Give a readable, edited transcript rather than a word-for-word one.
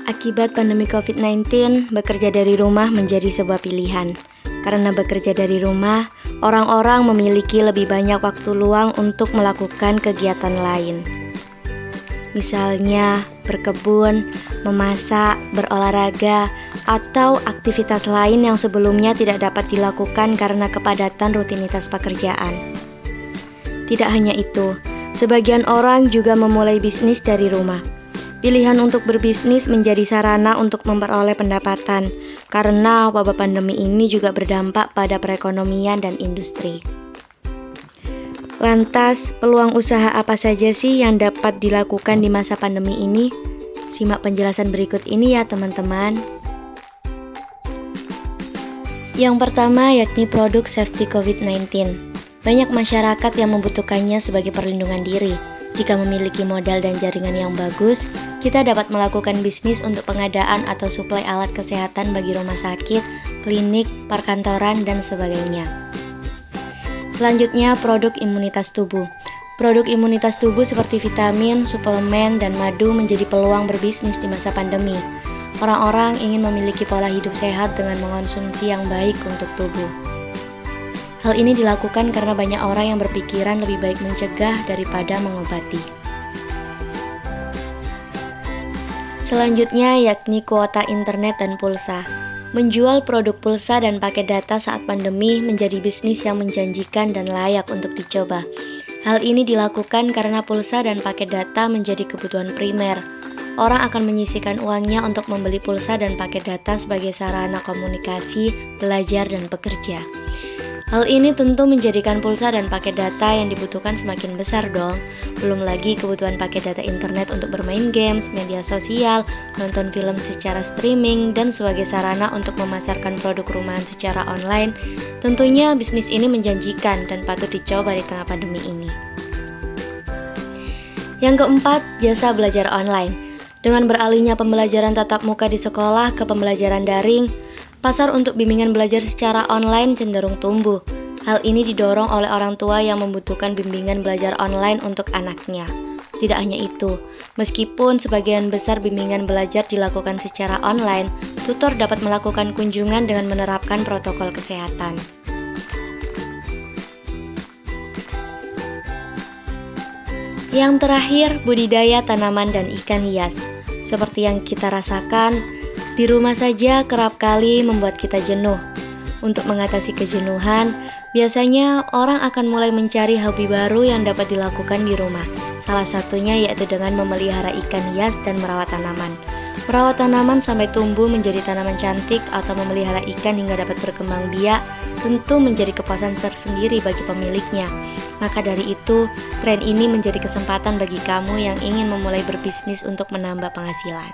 Akibat pandemi COVID-19, bekerja dari rumah menjadi sebuah pilihan. Karena bekerja dari rumah, orang-orang memiliki lebih banyak waktu luang untuk melakukan kegiatan lain. Misalnya, berkebun, memasak, berolahraga, atau aktivitas lain yang sebelumnya tidak dapat dilakukan karena kepadatan rutinitas pekerjaan. Tidak hanya itu, sebagian orang juga memulai bisnis dari rumah. Pilihan untuk berbisnis menjadi sarana untuk memperoleh pendapatan, karena wabah pandemi ini juga berdampak pada perekonomian dan industri. Lantas, peluang usaha apa saja sih yang dapat dilakukan di masa pandemi ini? Simak penjelasan berikut ini ya teman-teman. Yang pertama yakni produk safety COVID-19. Banyak masyarakat yang membutuhkannya sebagai perlindungan diri. Jika memiliki modal dan jaringan yang bagus, kita dapat melakukan bisnis untuk pengadaan atau suplai alat kesehatan bagi rumah sakit, klinik, perkantoran, dan sebagainya. Selanjutnya, produk imunitas tubuh. Produk imunitas tubuh seperti vitamin, suplemen, dan madu menjadi peluang berbisnis di masa pandemi. Orang-orang ingin memiliki pola hidup sehat dengan mengonsumsi yang baik untuk tubuh. Hal ini dilakukan karena banyak orang yang berpikiran lebih baik mencegah daripada mengobati. Selanjutnya yakni kuota internet dan pulsa. Menjual produk pulsa dan paket data saat pandemi menjadi bisnis yang menjanjikan dan layak untuk dicoba. Hal ini dilakukan karena pulsa dan paket data menjadi kebutuhan primer. Orang akan menyisihkan uangnya untuk membeli pulsa dan paket data sebagai sarana komunikasi, belajar, dan bekerja. Hal ini tentu menjadikan pulsa dan paket data yang dibutuhkan semakin besar dong. Belum lagi kebutuhan paket data internet untuk bermain games, media sosial, nonton film secara streaming, dan sebagai sarana untuk memasarkan produk rumahan secara online. Tentunya bisnis ini menjanjikan dan patut dicoba di tengah pandemi ini. Yang keempat, jasa belajar online. Dengan beralihnya pembelajaran tatap muka di sekolah ke pembelajaran daring, pasar untuk bimbingan belajar secara online cenderung tumbuh. Hal ini didorong oleh orang tua yang membutuhkan bimbingan belajar online untuk anaknya. Tidak hanya itu, meskipun sebagian besar bimbingan belajar dilakukan secara online, tutor dapat melakukan kunjungan dengan menerapkan protokol kesehatan. Yang terakhir, budidaya tanaman dan ikan hias. Seperti yang kita rasakan, di rumah saja kerap kali membuat kita jenuh. Untuk mengatasi kejenuhan, biasanya orang akan mulai mencari hobi baru yang dapat dilakukan di rumah. Salah satunya yaitu dengan memelihara ikan hias dan merawat tanaman. Merawat tanaman sampai tumbuh menjadi tanaman cantik atau memelihara ikan hingga dapat berkembang biak tentu menjadi kepuasan tersendiri bagi pemiliknya. Maka dari itu, tren ini menjadi kesempatan bagi kamu yang ingin memulai berbisnis untuk menambah penghasilan.